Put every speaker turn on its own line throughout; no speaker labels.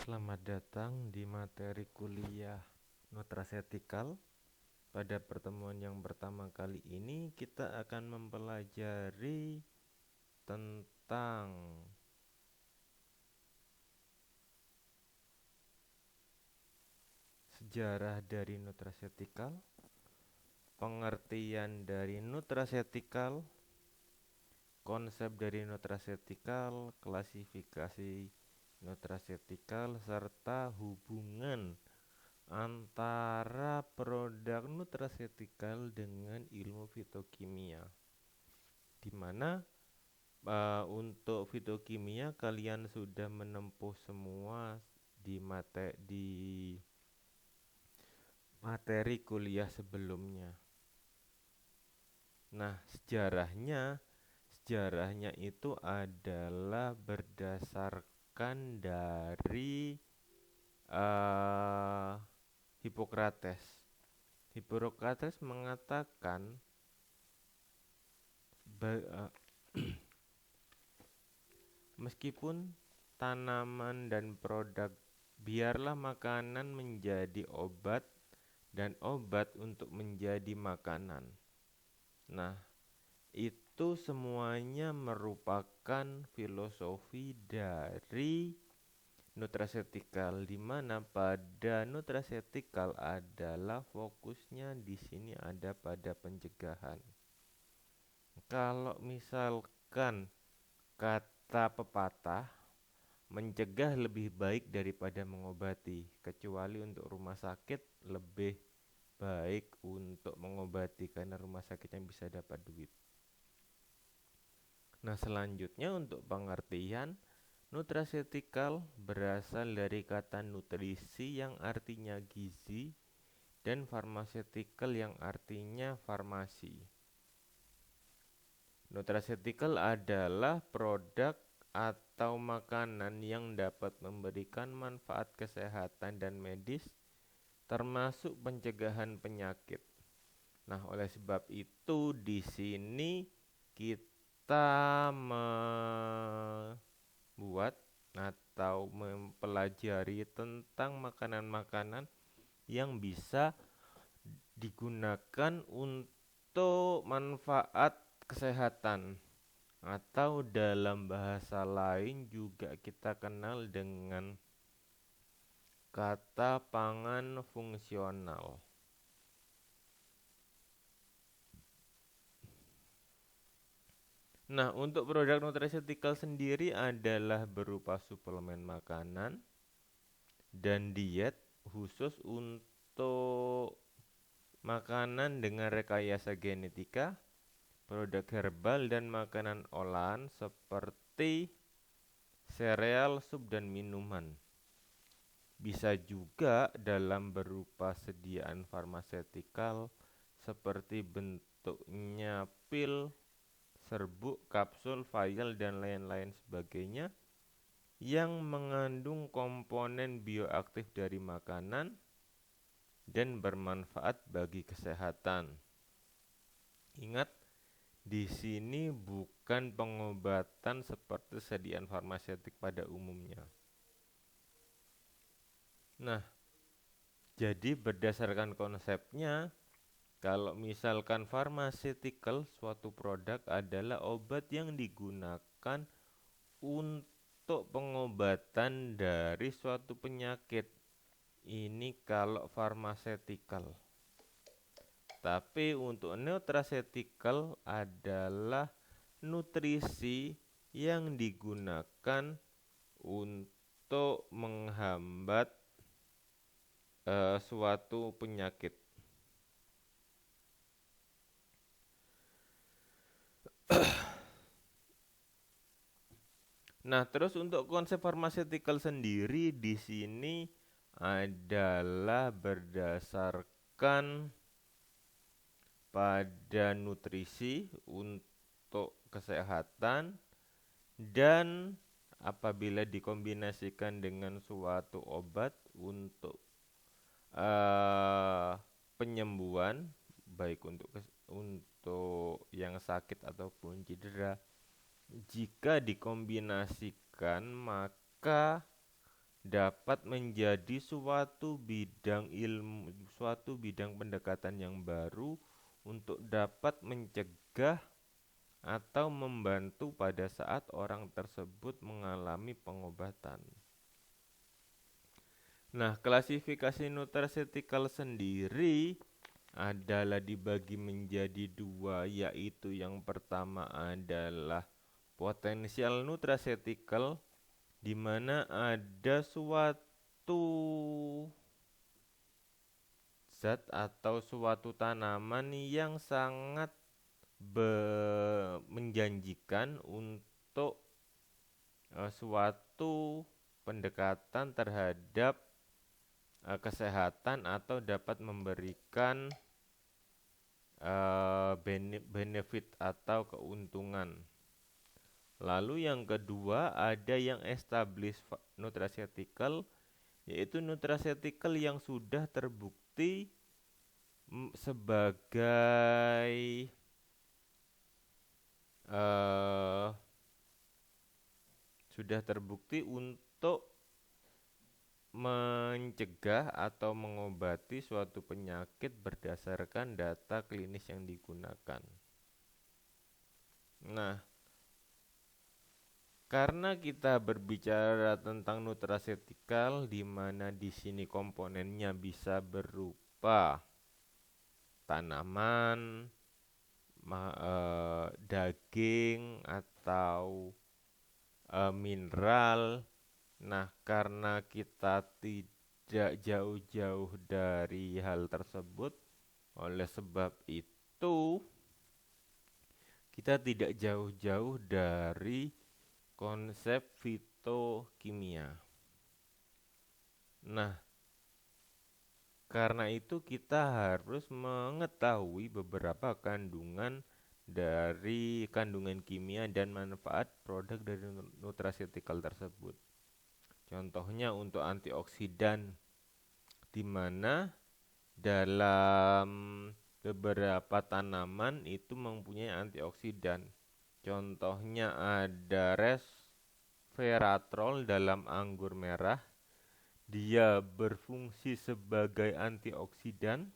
Selamat datang di materi kuliah nutrasetikal. Pada pertemuan yang pertama kali ini kita akan mempelajari tentang sejarah dari nutrasetikal, pengertian dari nutrasetikal, konsep dari nutrasetikal, klasifikasi nutrasetikal, serta hubungan antara produk nutrasetikal dengan ilmu fitokimia, di mana untuk fitokimia kalian sudah menempuh semua di materi kuliah sebelumnya. Nah, sejarahnya itu adalah berdasarkan dari Hippocrates. Hippocrates mengatakan meskipun tanaman dan produk, biarlah makanan menjadi obat dan obat untuk menjadi makanan. Nah, itu semuanya merupakan filosofi dari nutrasetikal, di mana pada nutrasetikal adalah fokusnya di sini ada pada pencegahan. Kalau misalkan kata pepatah, mencegah lebih baik daripada mengobati, kecuali untuk rumah sakit lebih baik untuk mengobati karena rumah sakitnya bisa dapat duit. Nah, selanjutnya untuk pengertian, nutrasetikal berasal dari kata nutrisi yang artinya gizi dan pharmaceutical yang artinya farmasi. Nutraceutical adalah produk atau makanan yang dapat memberikan manfaat kesehatan dan medis, termasuk pencegahan penyakit. Nah, oleh sebab itu di sini kita membuat atau mempelajari tentang makanan-makanan yang bisa digunakan untuk manfaat kesehatan, atau dalam bahasa lain juga kita kenal dengan kata pangan fungsional. Nah, untuk produk nutraceutical sendiri adalah berupa suplemen makanan dan diet khusus untuk makanan dengan rekayasa genetika, produk herbal dan makanan olahan seperti sereal, sup, dan minuman. Bisa juga dalam berupa sediaan farmasetikal seperti bentuknya pil, serbuk, kapsul, vial, dan lain-lain sebagainya yang mengandung komponen bioaktif dari makanan dan bermanfaat bagi kesehatan. Ingat, di sini bukan pengobatan seperti sediaan farmaseutik pada umumnya. Nah, jadi berdasarkan konsepnya, kalau misalkan pharmaceutical, suatu produk adalah obat yang digunakan untuk pengobatan dari suatu penyakit. Ini kalau pharmaceutical. Tapi untuk nutraceutical adalah nutrisi yang digunakan untuk menghambat suatu penyakit. Nah, terus untuk konsep pharmaceutical sendiri di sini adalah berdasarkan pada nutrisi untuk kesehatan, dan apabila dikombinasikan dengan suatu obat untuk penyembuhan, baik untuk yang sakit ataupun cedera, jika dikombinasikan maka dapat menjadi suatu bidang ilmu, suatu bidang pendekatan yang baru untuk dapat mencegah atau membantu pada saat orang tersebut mengalami pengobatan. Nah, klasifikasi nutraceutical sendiri adalah dibagi menjadi dua, yaitu yang pertama adalah potensial nutraceutical, di mana ada suatu zat atau suatu tanaman yang sangat menjanjikan untuk suatu pendekatan terhadap kesehatan atau dapat memberikan benefit atau keuntungan. Lalu yang kedua ada yang established nutraceutical, yaitu nutraceutical yang sudah terbukti sebagai untuk mencegah atau mengobati suatu penyakit berdasarkan data klinis yang digunakan. Nah, karena kita berbicara tentang nutraceutical, di mana di sini komponennya bisa berupa tanaman, daging atau mineral. Nah, karena kita tidak jauh-jauh dari hal tersebut, oleh sebab itu kita tidak jauh-jauh dari konsep fitokimia. Nah, karena itu kita harus mengetahui beberapa kandungan dari kandungan kimia dan manfaat produk dari nutraceutical tersebut. Contohnya untuk antioksidan, di mana dalam beberapa tanaman itu mempunyai antioksidan. Contohnya ada resveratrol dalam anggur merah. Dia berfungsi sebagai antioksidan.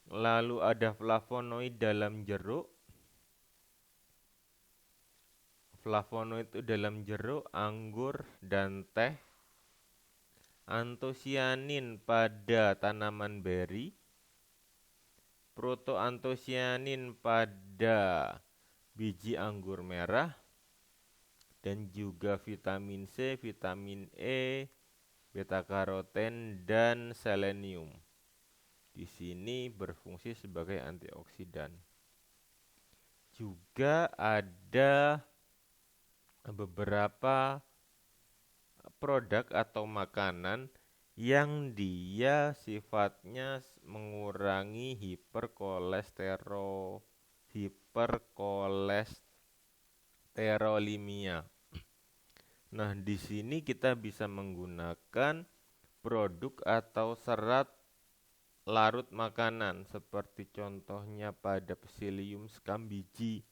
Lalu ada flavonoid dalam jeruk. Flavonoid itu dalam jeruk, anggur, dan teh. Antosianin pada tanaman beri. Protoantosianin pada biji anggur merah. Dan juga vitamin C, vitamin E, beta karoten, dan selenium. Di sini berfungsi sebagai antioksidan. Juga ada beberapa produk atau makanan yang dia sifatnya mengurangi hiperkolesterolemia. Nah, di sini kita bisa menggunakan produk atau serat larut makanan seperti contohnya pada Psyllium scambigi,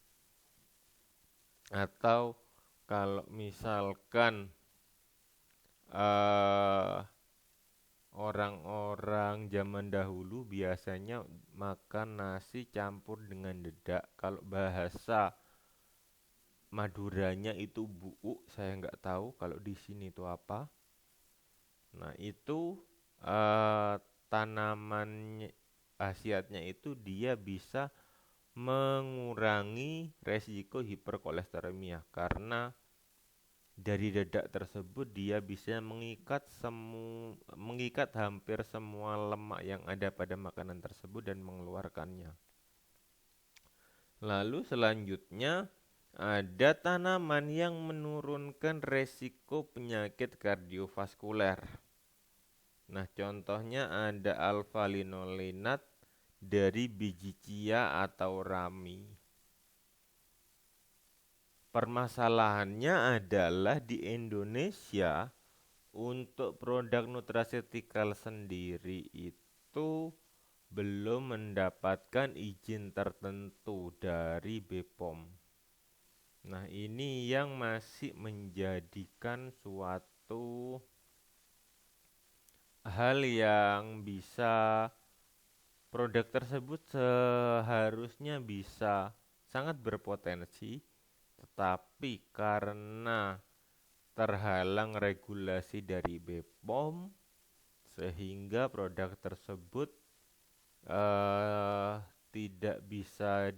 atau kalau misalkan orang-orang zaman dahulu biasanya makan nasi campur dengan dedak. Kalau bahasa Maduranya itu buuk, saya nggak tahu kalau di sini itu apa. Nah, itu tanaman khasiatnya itu dia bisa mengurangi resiko hiperkolesterolemia, karena dari dedak tersebut dia bisa mengikat hampir semua lemak yang ada pada makanan tersebut dan mengeluarkannya. Lalu selanjutnya ada tanaman yang menurunkan resiko penyakit kardiovaskuler. Nah, contohnya ada alpha-linolenat dari biji chia atau rami. Permasalahannya adalah di Indonesia untuk produk nutraceutical sendiri itu belum mendapatkan izin tertentu dari BPOM. Nah, ini yang masih menjadikan suatu hal yang bisa produk tersebut seharusnya bisa sangat berpotensi, tetapi karena terhalang regulasi dari BPOM sehingga produk tersebut tidak bisa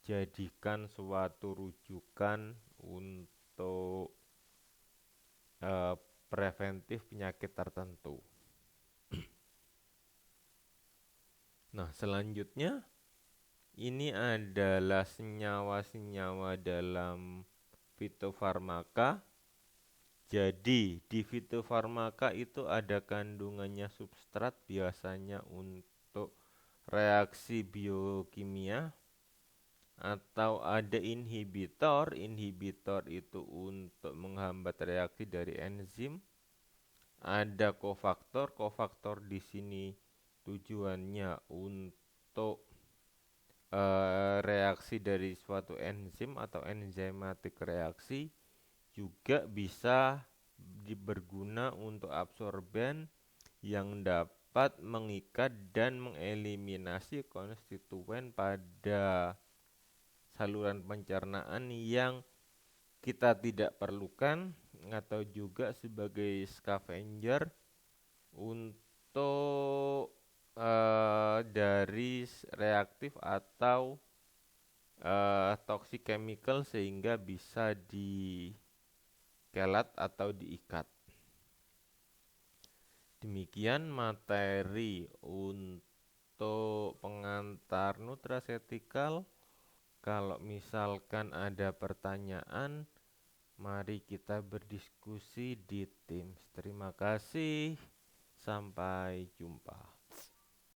dijadikan suatu rujukan untuk preventif penyakit tertentu. Nah, selanjutnya ini adalah senyawa-senyawa dalam fitofarmaka. Jadi, di fitofarmaka itu ada kandungannya substrat biasanya untuk reaksi biokimia, atau ada inhibitor. Inhibitor itu untuk menghambat reaksi dari enzim. Ada kofaktor. Kofaktor di sini tujuannya untuk reaksi dari suatu enzim atau enzymatic reaksi. Juga bisa berguna untuk absorben yang dapat mengikat dan mengeliminasi konstituen pada saluran pencernaan yang kita tidak perlukan, atau juga sebagai scavenger untuk dari reaktif atau toxic chemical sehingga bisa dikelat atau diikat. Demikian materi untuk pengantar nutraceutical. Kalau misalkan ada pertanyaan, mari kita berdiskusi di Teams. Terima kasih, sampai jumpa.